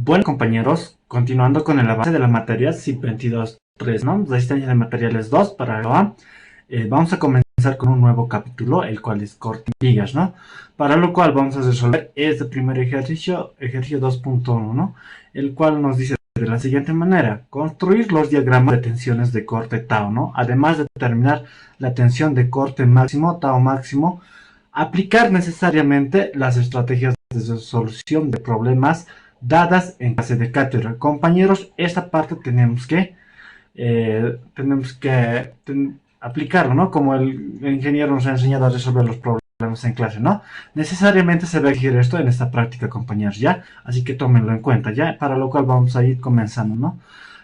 Bueno, compañeros, continuando con el avance de la materia SIP 22.3, ¿no? Resistencia de materiales 2 para lo A. Vamos a comenzar con un nuevo capítulo, el cual es corte en vigas, ¿no? Para lo cual vamos a resolver este primer ejercicio, ejercicio 2.1, ¿no? El cual nos dice de la siguiente manera: construir los diagramas de tensiones de corte tau, ¿no? Además de determinar la tensión de corte máximo, tau máximo, aplicar necesariamente las estrategias de resolución de problemas dadas en clase de cátedra. Compañeros, esta parte aplicarlo, ¿no? Como el ingeniero nos ha enseñado a resolver los problemas en clase, ¿no? Necesariamente se va a exigir esto en esta práctica, compañeros, ¿ya? Así que tómenlo en cuenta, ¿ya? Para lo cual vamos a ir comenzando, ¿no?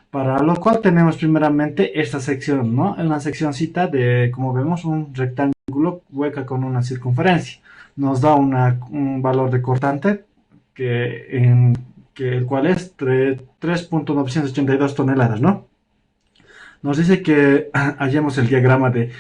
Para lo cual tenemos primeramente esta sección, ¿no? Una seccioncita de, como vemos, un rectángulo hueca con una circunferencia. Nos da un valor de cortante el cual es 3.982 toneladas, ¿no? Nos dice que hallemos el diagrama de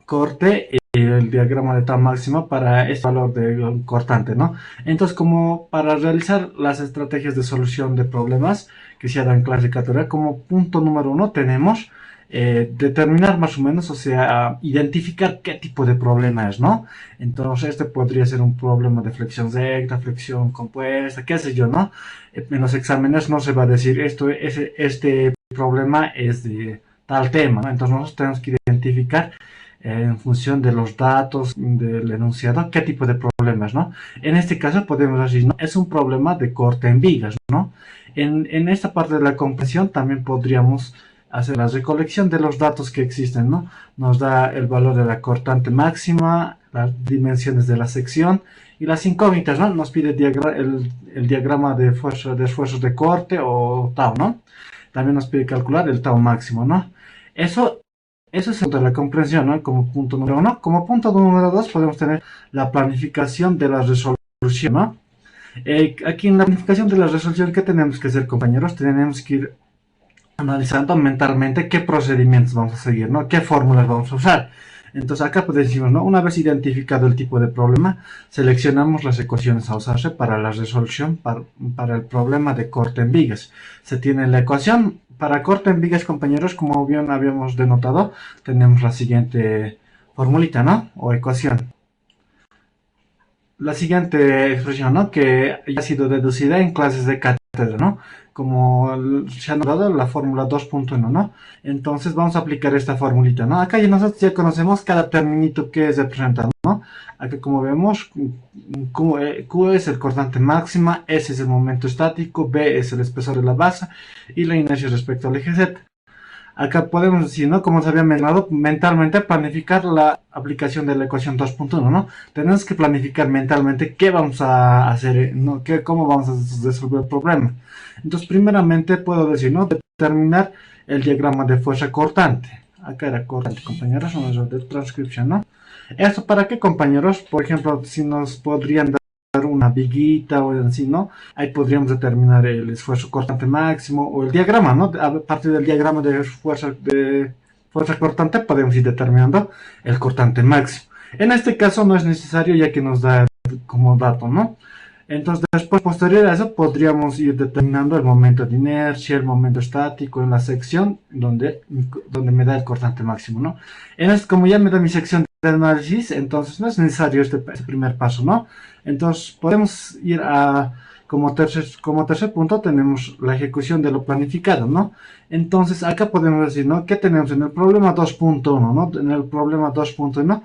corte y el diagrama de tau máximo para este valor de cortante, ¿no? Entonces, como para realizar las estrategias de solución de problemas que se dan en clase de cátedra, como punto número 1 tenemos determinar más o menos, o sea, identificar qué tipo de problema es, ¿no? Entonces, este podría ser un problema de flexión recta, flexión compuesta, qué sé yo, ¿no? En los exámenes no se va a decir este problema es de tal tema, ¿no? Entonces, nosotros tenemos que identificar en función de los datos del enunciado qué tipo de problemas, ¿no? En este caso podemos decir, ¿no? Es un problema de corte en vigas, ¿no? En esta parte de la comprensión también podríamos hacer la recolección de los datos que existen, ¿no? Nos da el valor de la cortante máxima, las dimensiones de la sección y las incógnitas, ¿no? Nos pide el diagrama de esfuerzos de corte o tau, ¿no? También nos pide calcular el tau máximo, ¿no? Eso es de la comprensión, ¿no? Como punto número 1. Como punto número 2 podemos tener la planificación de la resolución, ¿no? Aquí en la planificación de la resolución, ¿qué tenemos que hacer, compañeros? Tenemos que ir analizando mentalmente qué procedimientos vamos a seguir, ¿no? Qué fórmulas vamos a usar. Entonces acá pues decimos, ¿no? Una vez identificado el tipo de problema, seleccionamos las ecuaciones a usarse para la resolución para el problema de corte en vigas. Se tiene la ecuación para corte en vigas, compañeros, como bien habíamos denotado, tenemos la siguiente formulita, ¿no? O ecuación. La siguiente expresión, ¿no? Que ya ha sido deducida en clases de cátedra, ¿no? Como se ha dado la fórmula 2.1, ¿no? Entonces vamos a aplicar esta formulita, ¿no? Acá ya nosotros ya conocemos cada terminito que es representado, ¿no? Acá como vemos, Q es el cortante máxima, S es el momento estático, B es el espesor de la base y la inercia respecto al eje Z. Acá podemos decir, ¿no? Como se había mencionado, mentalmente planificar la aplicación de la ecuación 2.1, ¿no? Tenemos que planificar mentalmente qué vamos a hacer, ¿no? Cómo vamos a resolver el problema. Entonces, primeramente puedo decir, ¿no? Determinar el diagrama de fuerza cortante. Acá era cortante, compañeros, un error de transcripción, ¿no? ¿Esto para qué, compañeros? Por ejemplo, si nos podrían dar una viguita o así, ¿no? Ahí podríamos determinar el esfuerzo cortante máximo o el diagrama, ¿no? A partir del diagrama de fuerza cortante podemos ir determinando el cortante máximo. En este caso no es necesario ya que nos da como dato, ¿no? Entonces después, posterior a eso, podríamos ir determinando el momento de inercia, el momento estático en la sección donde me da el cortante máximo, ¿no? Como ya me da mi sección de análisis, entonces no es necesario este primer paso, ¿no? Entonces podemos ir como tercer punto tenemos la ejecución de lo planificado, ¿no? Entonces acá podemos decir, ¿no? ¿Qué tenemos en el problema 2.1, ¿no? En el problema 2.1,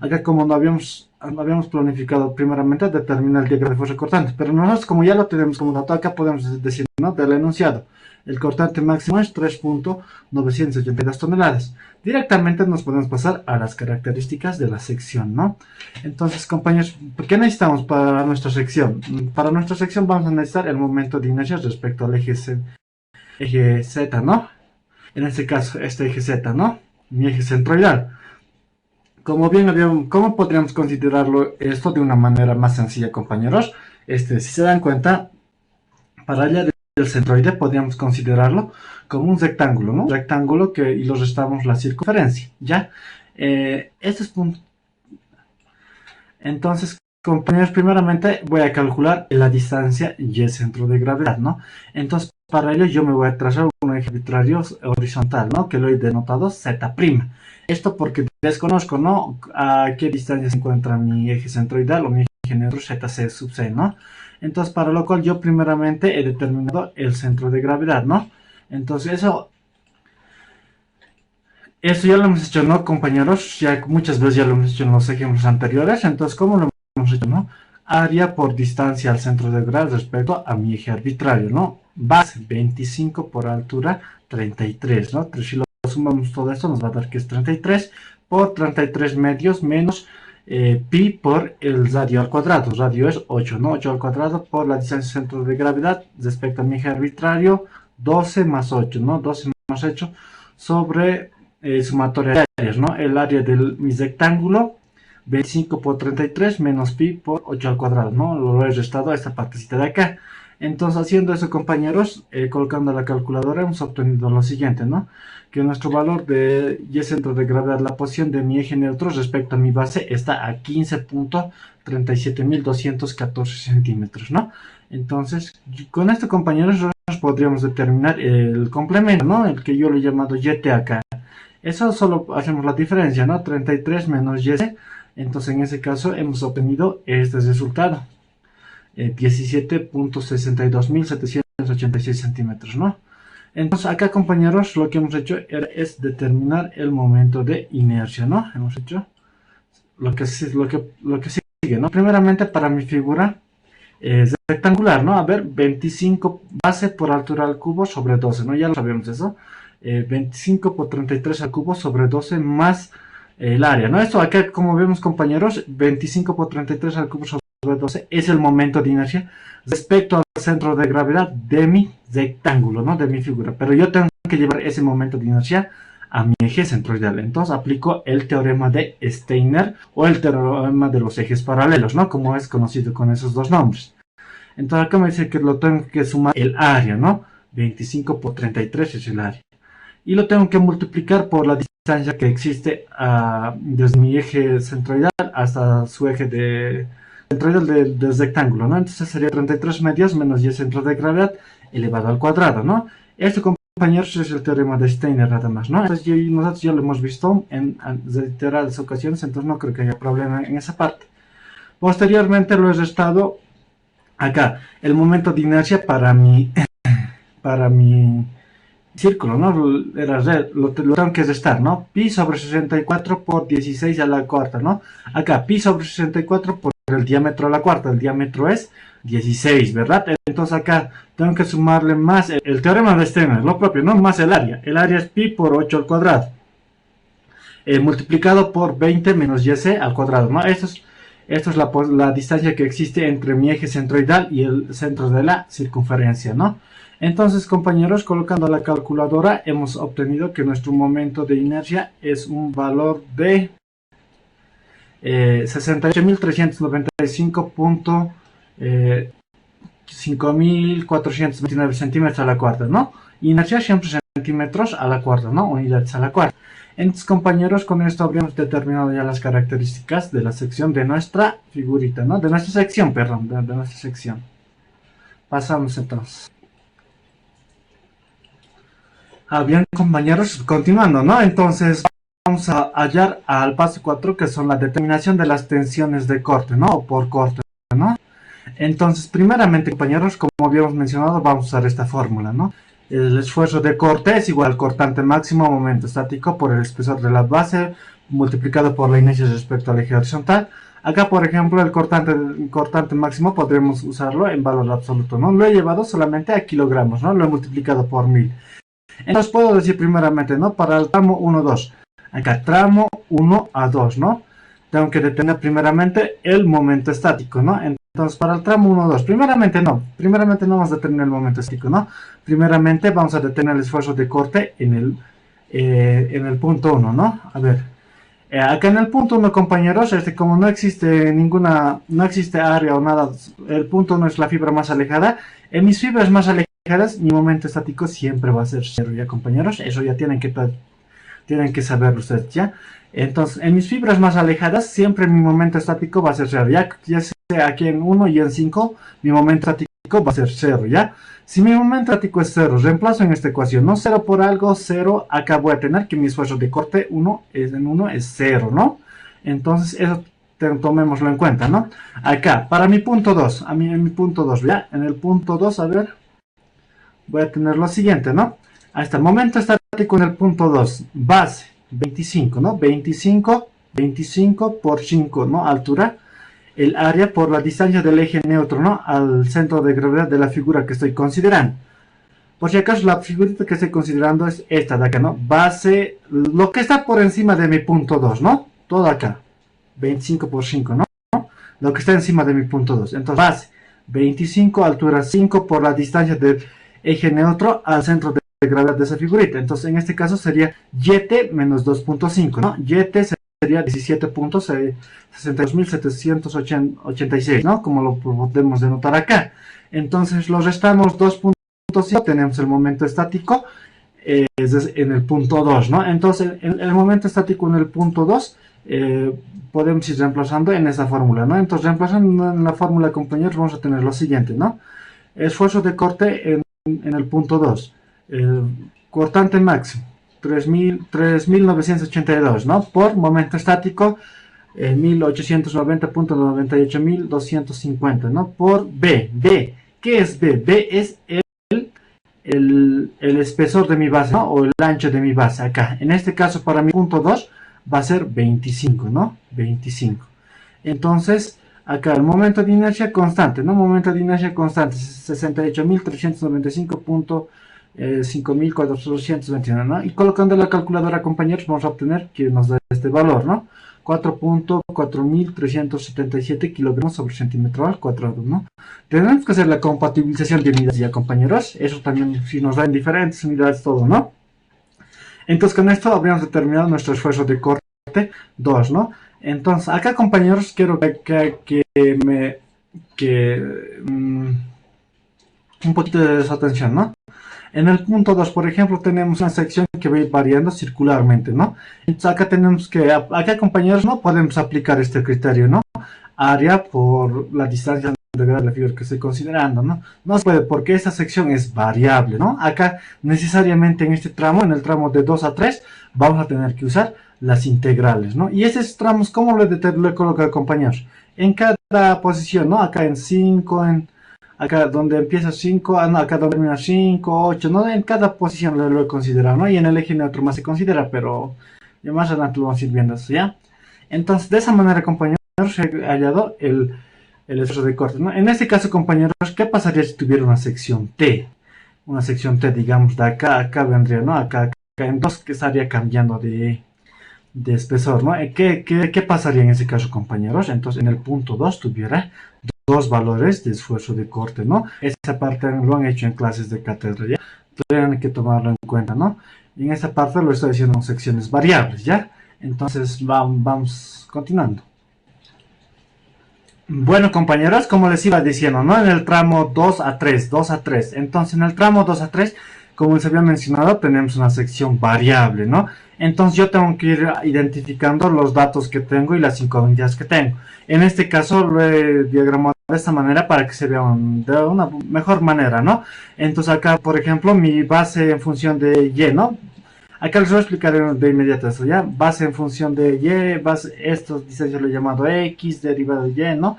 acá como no habíamos planificado primeramente determinar el diagrama de fuerza cortante, pero nosotros como ya lo tenemos como dato, acá podemos decir, ¿no? Del enunciado, el cortante máximo es 3.982 toneladas. Directamente nos podemos pasar a las características de la sección, ¿no? Entonces, compañeros, ¿qué necesitamos para nuestra sección? Para nuestra sección vamos a necesitar el momento de inercia respecto al eje Z, ¿no? En este caso, este eje Z, ¿no? Mi eje centroidal. ¿Cómo podríamos considerarlo esto de una manera más sencilla, compañeros? Si se dan cuenta, para allá del centroide podríamos considerarlo como un rectángulo, ¿no? Un rectángulo y lo restamos la circunferencia, ¿ya? Entonces, compañeros, primeramente voy a calcular la distancia y el centro de gravedad, ¿no? Entonces, para ello yo me voy a trazar un eje arbitrario horizontal, ¿no? Que lo he denotado Z'. Esto porque desconozco, ¿no? A qué distancia se encuentra mi eje centroidal o mi eje neutro ZC sub C, ¿no? Entonces, para lo cual yo primeramente he determinado el centro de gravedad, ¿no? Entonces, eso ya lo hemos hecho, ¿no, compañeros? Ya muchas veces ya lo hemos hecho en los ejemplos anteriores. Entonces, ¿cómo lo hemos hecho, no? Área por distancia al centro de gravedad respecto a mi eje arbitrario, ¿no? Base 25 por altura 33, ¿no? Si lo sumamos todo esto nos va a dar que es 33 por 33 medios menos pi por el radio al cuadrado. Radio es 8, ¿no? 8 al cuadrado por la distancia al centro de gravedad respecto a mi eje arbitrario, 12 más 8, ¿no? 12 más 8 sobre sumatoria de áreas, ¿no? El área de mi rectángulo, 25 por 33 menos pi por 8 al cuadrado, ¿no? Lo he restado a esta partecita de acá. Entonces, haciendo eso, compañeros, colocando la calculadora, hemos obtenido lo siguiente, ¿no? Que nuestro valor de Y centro de gravedad, la posición de mi eje neutro respecto a mi base, está a 15.37214 centímetros, ¿no? Entonces, con esto, compañeros, podríamos determinar el complemento, ¿no? El que yo le he llamado YT acá. Eso solo hacemos la diferencia, ¿no? 33 menos Y. Entonces, en ese caso, hemos obtenido este resultado. 17.62786 centímetros, ¿no? Entonces, acá, compañeros, lo que hemos hecho es determinar el momento de inercia, ¿no? Hemos hecho lo que sigue, ¿no? Primeramente, para mi figura rectangular, ¿no? A ver, 25 base por altura al cubo sobre 12, ¿no? Ya lo sabemos eso. 25 por 33 al cubo sobre 12 más el área, ¿no? Esto acá, como vemos, compañeros, 25 por 33 al cubo sobre 12 es el momento de inercia respecto al centro de gravedad de mi rectángulo, ¿no? De mi figura. Pero yo tengo que llevar ese momento de inercia a mi eje centroidal. Entonces aplico el teorema de Steiner o el teorema de los ejes paralelos, ¿no? Como es conocido con esos dos nombres. Entonces acá me dice que lo tengo que sumar el área, ¿no? 25 por 33 es el área. Y lo tengo que multiplicar por la distancia que existe desde mi eje centroidal hasta su eje centroidal del rectángulo, ¿no? Entonces sería 33 medios menos Y centro de gravedad elevado al cuadrado, ¿no? Esto, compañeros, es el teorema de Steiner nada más, ¿no? Entonces nosotros ya lo hemos visto en reiteradas ocasiones, entonces no creo que haya problema en esa parte. Posteriormente lo he restado acá, el momento de inercia para mi círculo, ¿no? Lo tengo que restar, ¿no? Pi sobre 64 por 16 a la cuarta, ¿no? Acá, pi sobre 64 por el diámetro a la cuarta. El diámetro es 16, ¿verdad? Entonces acá tengo que sumarle más el teorema de Steiner, lo propio, ¿no? Más el área. El área es pi por 8 al cuadrado. Multiplicado por 20 menos YC al cuadrado, ¿no? Esto es la distancia que existe entre mi eje centroidal y el centro de la circunferencia, ¿no? Entonces, compañeros, colocando la calculadora, hemos obtenido que nuestro momento de inercia es un valor de 68.395.5429 centímetros a la cuarta, ¿no? Inercia siempre centímetros a la cuarta, ¿no? Unidades a la cuarta. Entonces, compañeros, con esto habríamos determinado ya las características de la sección de nuestra figurita, ¿no? De nuestra sección, perdón, de nuestra sección. Pasamos entonces. Bien, compañeros, continuando, ¿no? Entonces vamos a hallar al paso 4, que son la determinación de las tensiones de corte, ¿no? O por corte, ¿no? Entonces, primeramente, compañeros, como habíamos mencionado, vamos a usar esta fórmula, ¿no? El esfuerzo de corte es igual al cortante máximo a momento estático por el espesor de la base multiplicado por la inercia respecto al eje horizontal. Acá, por ejemplo, el cortante máximo podremos usarlo en valor absoluto, ¿no? Lo he llevado solamente a kilogramos, ¿no? Lo he multiplicado por 1000. Entonces puedo decir primeramente, ¿no? Para el tramo 1, 2. Acá, tramo 1 a 2, ¿no? Tengo que detener primeramente el momento estático, ¿no? Entonces, para el tramo 1, 2, primeramente no vamos a detener el momento estático, ¿no? Primeramente vamos a detener el esfuerzo de corte en el punto 1, ¿no? A ver, acá en el punto 1, compañeros, como no existe área o nada, el punto 1 es la fibra más alejada. En mis fibras más alejadas, mi momento estático siempre va a ser 0, ¿ya, compañeros? Eso ya tienen que Tienen que saberlo ustedes, ¿ya? Entonces, en mis fibras más alejadas, siempre mi momento estático va a ser 0, ya sea aquí en 1 y en 5, mi momento estático va a ser 0, ¿ya? Si mi momento estático es 0, reemplazo en esta ecuación, ¿no? 0 por algo, 0, acá voy a tener que mi esfuerzo de corte en 1 es 0, ¿no? Entonces, eso tomémoslo en cuenta, ¿no? Acá, para mi punto 2, en mi punto 2, ¿ya? En el punto 2, a ver, voy a tener lo siguiente, ¿no? Ahí está, momento estático en el punto 2, base, 25, ¿no? 25 por 5, ¿no? Altura, el área por la distancia del eje neutro, ¿no? Al centro de gravedad de la figura que estoy considerando. Por si acaso, la figurita que estoy considerando es esta de acá, ¿no? Base, lo que está por encima de mi punto 2, ¿no? Todo acá, 25 por 5, ¿no? Lo que está encima de mi punto 2. Entonces, base, 25, altura 5 por la distancia del eje neutro al centro de gravedad de esa figurita. Entonces, en este caso sería YT menos 2.5, ¿no? YT sería 17.62.786, ¿no? Como lo podemos denotar acá. Entonces, lo restamos 2.5, tenemos el momento estático en el punto 2, ¿no? Entonces, el momento estático en el punto 2 podemos ir reemplazando en esa fórmula, ¿no? Entonces, reemplazando en la fórmula, compañeros, vamos a tener lo siguiente, ¿no? Esfuerzo de corte en el punto 2. Cortante máximo, 3.982, ¿no? Por momento estático, 1890.98250, ¿no? Por B. B. ¿Qué es B? B es el espesor de mi base, ¿no? O el ancho de mi base, acá. En este caso, para mi punto 2, va a ser 25, ¿no? 25. Entonces, acá el momento de inercia constante, ¿no? Momento de inercia constante, 68.395.5421, ¿no? Y colocando la calculadora, compañeros, vamos a obtener que nos da este valor, ¿no? 4.4377 kilogramos sobre centímetro al cuadrado, ¿no? Tenemos que hacer la compatibilización de unidades ya, compañeros. Eso también, si nos da en diferentes unidades todo, ¿no? Entonces, con esto habríamos determinado nuestro esfuerzo de corte 2, ¿no? Entonces, acá, compañeros, quiero un poquito de desatención, ¿no? En el punto 2, por ejemplo, tenemos una sección que va a ir variando circularmente, ¿no? Entonces, acá, compañeros, no podemos aplicar este criterio, ¿no? Área por la distancia de la figura que estoy considerando, ¿no? No se puede porque esta sección es variable, ¿no? Acá, necesariamente en este tramo, en el tramo de 2 a 3, vamos a tener que usar las integrales, ¿no? Y esos tramos, ¿cómo lo he colocado, compañeros? En cada posición, ¿no? Acá en 5, acá donde empieza 5, acá donde termina 5, 8, ¿no? En cada posición lo he considerado, ¿no? Y en el eje neutro más se considera, pero ya más adelante lo vamos a ir viendo eso, ¿ya? Entonces, de esa manera, compañeros, he hallado el esfuerzo de corte, ¿no? En este caso, compañeros, ¿qué pasaría si tuviera una sección T? Una sección T, digamos, de acá a acá vendría, ¿no? Acá, entonces, que estaría cambiando de espesor, ¿no? ¿Qué pasaría en ese caso, compañeros? Entonces, en el punto 2 tuviera dos valores de esfuerzo de corte, ¿no? Esa parte lo han hecho en clases de cátedra, ¿ya? Tienen que tomarlo en cuenta, ¿no? Y en esta parte lo estoy diciendo en secciones variables, ¿ya? Entonces, vamos continuando. Bueno, compañeros, como les iba diciendo, ¿no? En el tramo 2 a 3, 2 a 3. Entonces, en el tramo 2 a 3, como les había mencionado, tenemos una sección variable, ¿no? Entonces, yo tengo que ir identificando los datos que tengo y las incógnitas que tengo. En este caso, lo he diagramado de esta manera para que se vea de una mejor manera, ¿no? Entonces, acá, por ejemplo, mi base en función de Y, ¿no? Acá les voy a explicar de inmediato eso, ¿ya? Base en función de Y, esto dice yo lo he llamado X, derivada de Y, ¿no?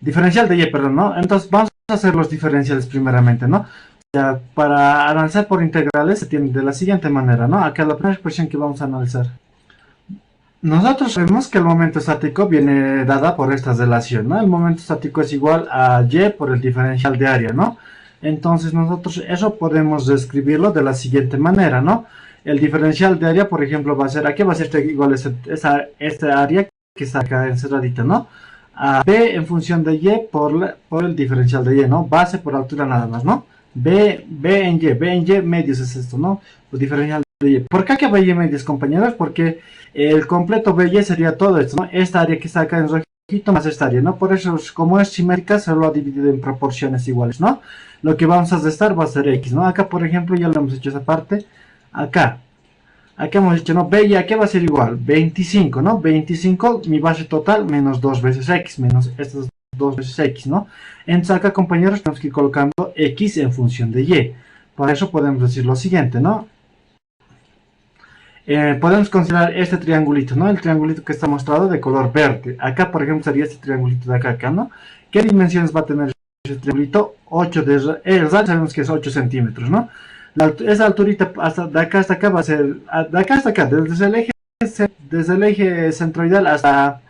Diferencial de Y, perdón, ¿no? Entonces vamos a hacer los diferenciales primeramente, ¿no? Ya, para analizar por integrales se tiene de la siguiente manera, ¿no? Acá la primera expresión que vamos a analizar. Nosotros sabemos que el momento estático viene dada por esta relación, ¿no? El momento estático es igual a Y por el diferencial de área, ¿no? Entonces nosotros eso podemos describirlo de la siguiente manera, ¿no? El diferencial de área, por ejemplo, va a ser, aquí va a ser igual a esta área que está acá encerradita, ¿no? A B en función de Y por el diferencial de Y, ¿no? Base por altura nada más, ¿no? B en Y medios es esto, ¿no? El diferencial de Y. ¿Por qué aquí va Y medios, compañeros? Porque el completo BY sería todo esto, ¿no? Esta área que está acá en rojito más esta área, ¿no? Por eso, como es simétrica, se lo ha dividido en proporciones iguales, ¿no? Lo que vamos a restar va a ser X, ¿no? Acá, por ejemplo, ya lo hemos hecho esa parte. Acá Aquí hemos dicho, ¿no? B y A, ¿qué va a ser igual? 25, ¿no? 25, mi base total, menos 2 veces X, menos estas 2 veces X, ¿no? Entonces acá, compañeros, tenemos que ir colocando X en función de Y. Para eso podemos decir lo siguiente, ¿no? Podemos considerar este triangulito, ¿no? El triangulito que está mostrado de color verde. Acá, por ejemplo, sería este triangulito de acá, ¿no? ¿Qué dimensiones va a tener este triangulito? 8 de el radio sabemos que es 8 centímetros, ¿no? Esa alturita hasta de acá hasta acá va a ser, de acá hasta acá, desde el eje centroidal hasta,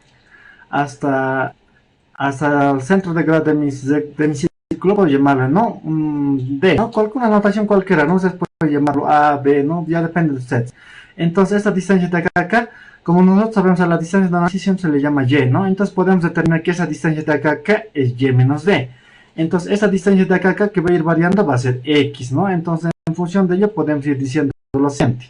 hasta el centro de grado de mi círculo, puedo llamarlo, ¿no? D, ¿no? Una notación cualquiera, ¿no? Ustedes pueden llamarlo A, B, ¿no? Ya depende de ustedes. Entonces, esta distancia de acá a acá, como nosotros sabemos a la distancia de la transición se le llama Y, ¿no? Entonces podemos determinar que esa distancia de acá a acá es Y menos D. Entonces, esa distancia de acá a acá que va a ir variando va a ser X, ¿no? Entonces, en función de ello podemos ir diciendo lo siguiente.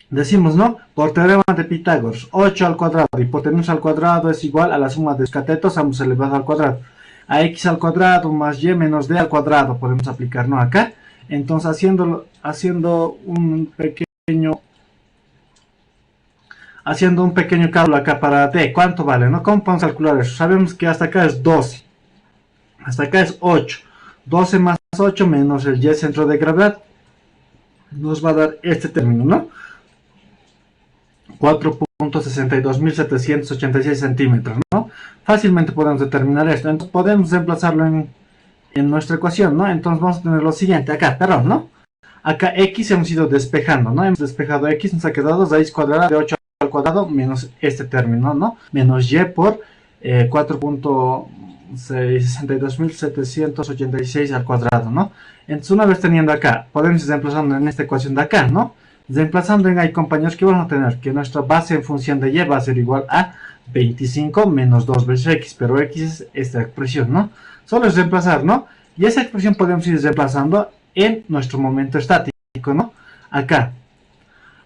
Decimos, ¿no? Por teorema de Pitágoras, 8 al cuadrado, hipotenusa al cuadrado es igual a la suma de los catetos, ambos elevados al cuadrado. A X al cuadrado más Y menos D al cuadrado podemos aplicar, ¿no? Acá. Entonces, haciendo un pequeño cálculo acá para D, ¿cuánto vale, no? ¿Cómo podemos calcular eso? Sabemos que hasta acá es 12, hasta acá es 8, 12 más 8 menos el Y centro de gravedad, nos va a dar este término, ¿no? 4.62786 centímetros, ¿no? Fácilmente podemos determinar esto, entonces podemos reemplazarlo en nuestra ecuación, ¿no? Entonces vamos a tener lo siguiente, acá, perdón, ¿no? Acá X hemos ido despejando, ¿no? Hemos despejado X, nos ha quedado raíz cuadrada de 8 al cuadrado menos este término, ¿no? Menos Y por 4.62786 al cuadrado, ¿no? Entonces una vez teniendo acá, podemos ir reemplazando en esta ecuación de acá, ¿no? Reemplazando en ahí, compañeros, que vamos a tener que nuestra base en función de Y va a ser igual a 25 menos 2 veces X, pero X es esta expresión, ¿no? Solo es reemplazar, ¿no? Y esa expresión podemos ir reemplazando en nuestro momento estático, ¿no? Acá,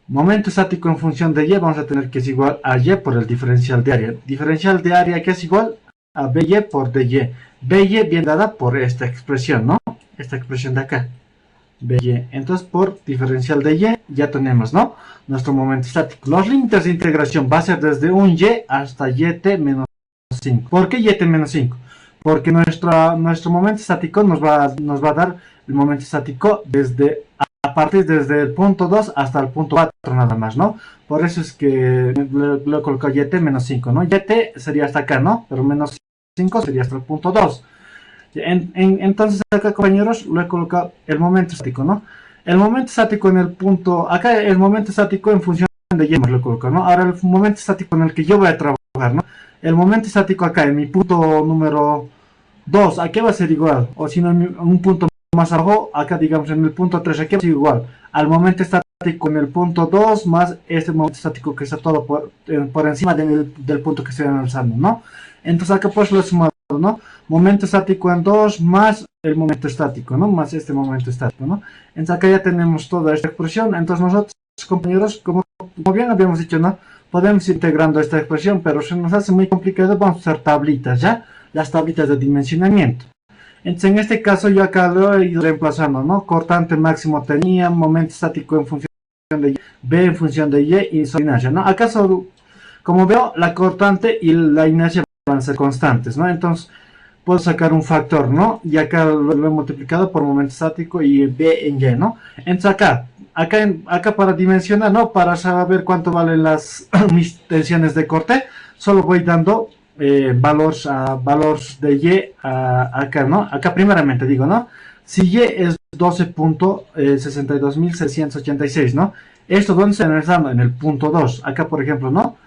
momento estático en función de Y vamos a tener que es igual a Y por el diferencial de área. Diferencial de área que es igual a BY por DY. BY bien dada por esta expresión, ¿no? Esta expresión de acá. BY. Entonces, por diferencial de Y ya tenemos, ¿no? Nuestro momento estático. Los límites de integración va a ser desde un Y hasta YT menos 5. ¿Por qué YT menos 5? Porque nuestro momento estático nos va a dar el momento estático a partir desde el punto 2 hasta el punto 4 nada más, ¿no? Por eso es que le he colocado YT menos 5, ¿no? YT sería hasta acá, ¿no? Pero menos 5 sería hasta el punto 2. Entonces acá, compañeros, lo he colocado el momento estático, ¿no? El momento estático en el punto, acá el momento estático en función de Y lo he colocado, ¿no? Ahora el momento estático en el que yo voy a trabajar, ¿no? El momento estático acá en mi punto número 2, ¿a qué va a ser igual? O si no, en un punto más abajo, acá digamos en el punto 3, ¿a qué va a ser igual? Al momento estático en el punto 2 más este momento estático que está todo por encima del punto que estoy analizando, ¿no? Entonces acá pues lo he sumado, ¿no? Momento estático en 2 más el momento estático, ¿no? Más este momento estático, ¿no? Entonces acá ya tenemos toda esta expresión. Entonces nosotros, compañeros, como bien habíamos dicho, ¿no? Podemos ir integrando esta expresión, pero se nos hace muy complicado, vamos a usar tablitas, ¿ya? Las tablitas de dimensionamiento. Entonces en este caso yo acá lo he ido reemplazando, ¿no? Cortante máximo tenía, momento estático en función de Y, B en función de Y y su inercia, ¿no? Acá solo, como veo, la cortante y la inercia van a ser constantes, ¿no? Entonces puedo sacar un factor, ¿no? Y acá lo he multiplicado por momento estático y B en Y, ¿no? Entonces acá para dimensionar, ¿no? Para saber cuánto valen mis tensiones de corte, solo voy dando valores de Y acá, ¿no? Acá primeramente digo, ¿no? Si Y es 12.62686, ¿no? Esto, ¿dónde se está analizando? En el punto 2. Acá, por ejemplo, ¿no?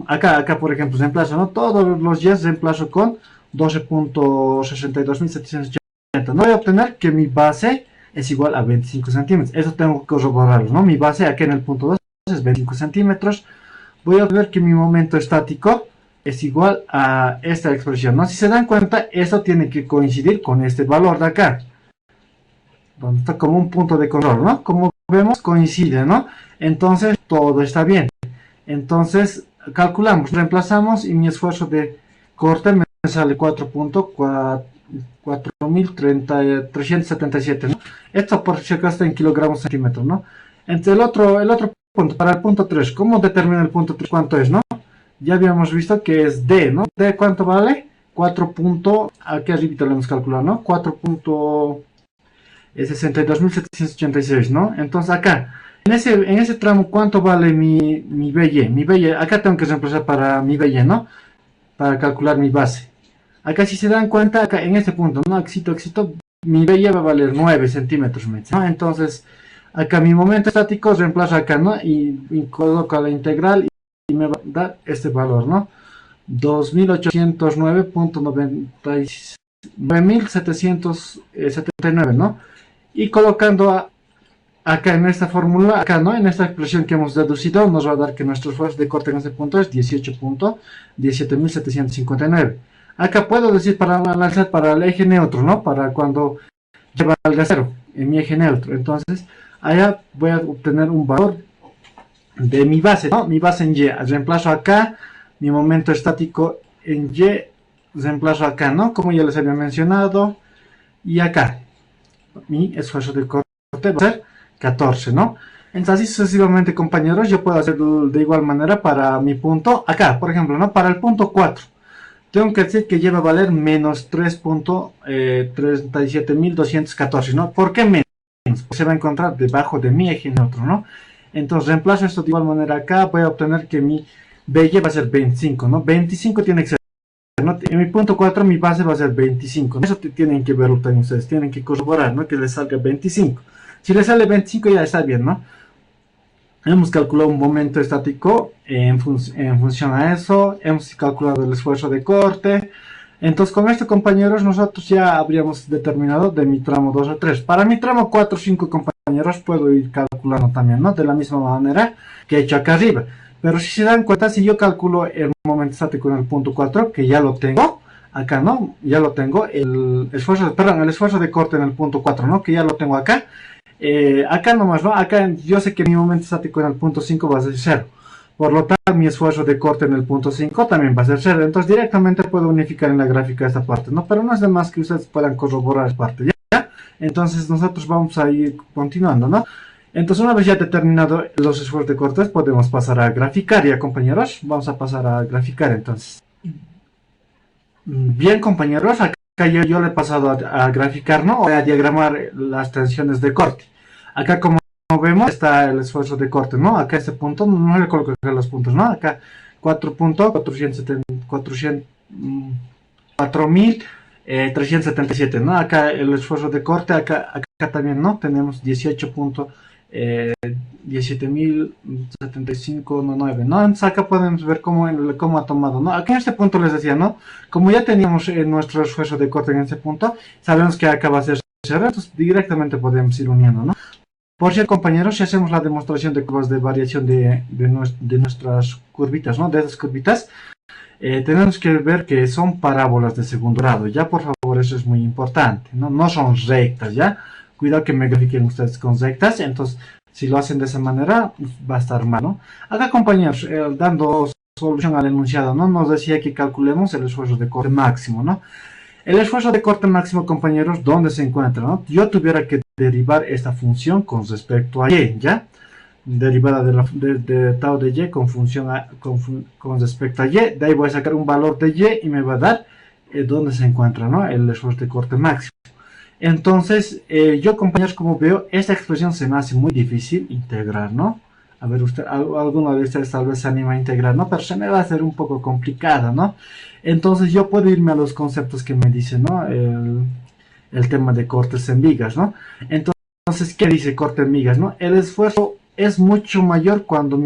Acá, por ejemplo, reemplazo, ¿no? Todos los Y reemplazo con 12.62780. No voy a obtener que mi base es igual a 25 centímetros. Eso tengo que corroborarlo, ¿no? Mi base aquí en el punto 2 es 25 centímetros. Voy a obtener que mi momento estático es igual a esta expresión, ¿no? Si se dan cuenta, esto tiene que coincidir con este valor de acá, donde está como un punto de color, ¿no? Como vemos, coincide, ¿no? Entonces, todo está bien. Entonces, calculamos, reemplazamos y mi esfuerzo de corte me sale 4.4377, ¿no? Esto por si acaso está en kilogramos centímetros, ¿no? El otro punto, para el punto 3, ¿cómo determina el punto 3 cuánto es, no? Ya habíamos visto que es D, ¿no? ¿D cuánto vale? 4 punto, aquí arriba lo hemos calculado, ¿no? 4.62.786, ¿no? Entonces acá, en ese tramo, ¿cuánto vale mi BY? Mi BY, acá tengo que reemplazar para mi BY, ¿no? Para calcular mi base. Acá si se dan cuenta, acá en este punto, ¿no? Éxito, mi BY va a valer 9 centímetros, ¿no? Entonces, acá mi momento estático reemplazo acá, ¿no? Y coloco la integral y me va a dar este valor, ¿no? 2809.97779, ¿no? Y colocando acá en esta fórmula, acá, ¿no? En esta expresión que hemos deducido, nos va a dar que nuestro esfuerzo de corte en este punto es 18.17.759. Acá puedo decir para analizar para el eje neutro, ¿no? Para cuando lleva al gasero en mi eje neutro. Entonces, allá voy a obtener un valor de mi base, ¿no? Mi base en Y. Reemplazo acá mi momento estático en Y, reemplazo acá, ¿no? Como ya les había mencionado. Y acá, mi esfuerzo de corte va a ser 14, ¿no? Entonces, así sucesivamente, compañeros, yo puedo hacer de igual manera para mi punto. Acá, por ejemplo, ¿no? Para el punto 4. Tengo que decir que lleva a valer menos 3.37.214, ¿no? ¿Por qué menos? Porque se va a encontrar debajo de mi eje neutro, ¿no? Entonces reemplazo esto de igual manera acá, voy a obtener que mi BY va a ser 25, ¿no? 25 tiene que ser, ¿no? En mi punto 4 mi base va a ser 25, ¿no? Eso tienen que verlo también ustedes, tienen que corroborar, ¿no? Que les salga 25. Si les sale 25 ya está bien, ¿no? Hemos calculado un momento estático en función a eso, hemos calculado el esfuerzo de corte. Entonces con esto, compañeros, nosotros ya habríamos determinado de mi tramo 2 a 3. Para mi tramo 4 o 5, compañeros, puedo ir calculando también, ¿no? De la misma manera que he hecho acá arriba. Pero si se dan cuenta, si yo calculo el momento estático en el punto 4, que ya lo tengo, acá, ¿no? Ya lo tengo, el esfuerzo de corte en el punto 4, ¿no? Que ya lo tengo acá. Acá nomás, ¿no? Acá yo sé que mi momento estático en el punto 5 va a ser 0. Por lo tanto, mi esfuerzo de corte en el punto 5 también va a ser 0. Entonces, directamente puedo unificar en la gráfica esta parte, ¿no? Pero no es de más que ustedes puedan corroborar esta parte, ¿ya? Entonces, nosotros vamos a ir continuando, ¿no? Entonces, una vez ya determinado los esfuerzos de cortes, podemos pasar a graficar, ¿ya, compañeros? Vamos a pasar a graficar, entonces. Bien, compañeros, acá yo le he pasado a graficar, ¿no? O a diagramar las tensiones de corte. Acá, como vemos, está el esfuerzo de corte, ¿no? Acá este punto, no le coloco acá los puntos, ¿no? Acá 4.377, ¿no? Acá el esfuerzo de corte, acá también, ¿no? Tenemos 17.075.9, ¿no? Entonces acá podemos ver cómo ha tomado, ¿no? Aquí en este punto les decía, ¿no? Como ya teníamos nuestro esfuerzo de corte en este punto, sabemos que acá va a ser 0, entonces directamente podemos ir uniendo, ¿no? Por cierto, compañeros, si hacemos la demostración de curvas de variación de nuestras curvitas, ¿no? De esas curvitas, tenemos que ver que son parábolas de segundo grado, ya, por favor, eso es muy importante, ¿no? No son rectas, ¿ya? Cuidado que me grafiquen ustedes con rectas, entonces, si lo hacen de esa manera, va a estar mal, ¿no? Acá, compañeros, dando solución al enunciado, ¿no? Nos decía que calculemos el esfuerzo de corte máximo, ¿no? El esfuerzo de corte máximo, compañeros, ¿dónde se encuentra, no? Yo tuviera que derivar esta función con respecto a y, ¿ya? Derivada de tau de y con respecto a y. De ahí voy a sacar un valor de y y me va a dar dónde se encuentra, ¿no? El esfuerzo de corte máximo. Entonces, yo, compañeros, como veo, esta expresión se me hace muy difícil integrar, ¿no? A ver, alguno de ustedes tal vez se anima a integrar, ¿no? Pero se me va a hacer un poco complicada, ¿no? Entonces yo puedo irme a los conceptos que me dicen, ¿no? El tema de cortes en vigas, ¿no? Entonces, ¿qué dice corte en vigas, no? El esfuerzo es mucho mayor cuando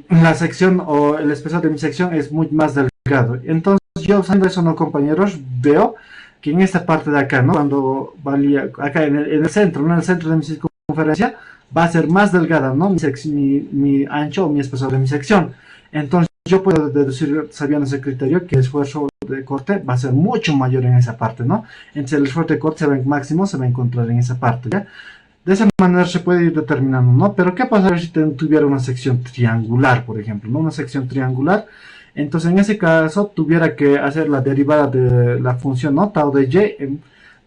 la sección o el espesor de mi sección es muy más delgado. Entonces yo, usando eso, ¿no, compañeros? Veo que en esta parte de acá, ¿no? Cuando valía, acá en el centro, ¿no? En el centro de mi circunferencia, va a ser más delgada, ¿no? Mi ancho o mi espesor de mi sección. Entonces yo puedo deducir, sabiendo ese criterio, que el esfuerzo de corte va a ser mucho mayor en esa parte, ¿no? Entonces el esfuerzo de corte máximo se va a encontrar en esa parte, ¿ya? De esa manera se puede ir determinando, ¿no? Pero ¿qué pasaría si tuviera una sección triangular, por ejemplo, ¿no? Una sección triangular. Entonces en ese caso tuviera que hacer la derivada de la función, ¿no? Tau de y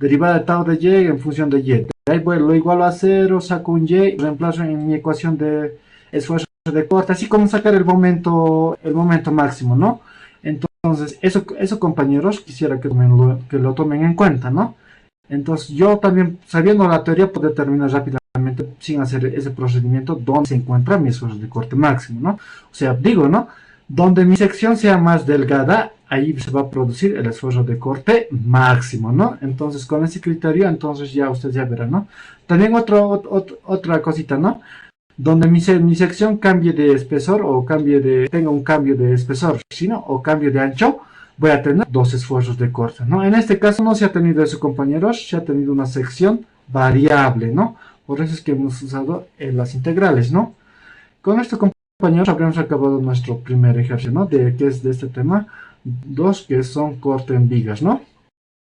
derivada de tau de y en función de y. De ahí lo igualo a cero, saco un y, reemplazo en mi ecuación de esfuerzo de corte, así como sacar el momento máximo, ¿no? Entonces, eso compañeros, quisiera que lo tomen en cuenta, ¿no? Entonces, yo también, sabiendo la teoría, puedo determinar rápidamente, sin hacer ese procedimiento, dónde se encuentra mi esfuerzo de corte máximo, ¿no? O sea, digo, ¿no? Donde mi sección sea más delgada, ahí se va a producir el esfuerzo de corte máximo, ¿no? Entonces, con ese criterio, entonces ya ustedes ya verán, ¿no? También otra cosita, ¿no? Donde mi sección cambie de espesor o tenga un cambio de espesor, ¿sí, no? O cambio de ancho, voy a tener dos esfuerzos de corte, ¿no? En este caso no se ha tenido eso, compañeros, se ha tenido una sección variable, ¿no? Por eso es que hemos usado las integrales, ¿no? Con esto, compañeros, habremos acabado nuestro primer ejercicio, ¿no? Que es de este tema 2, que son corte en vigas, ¿no?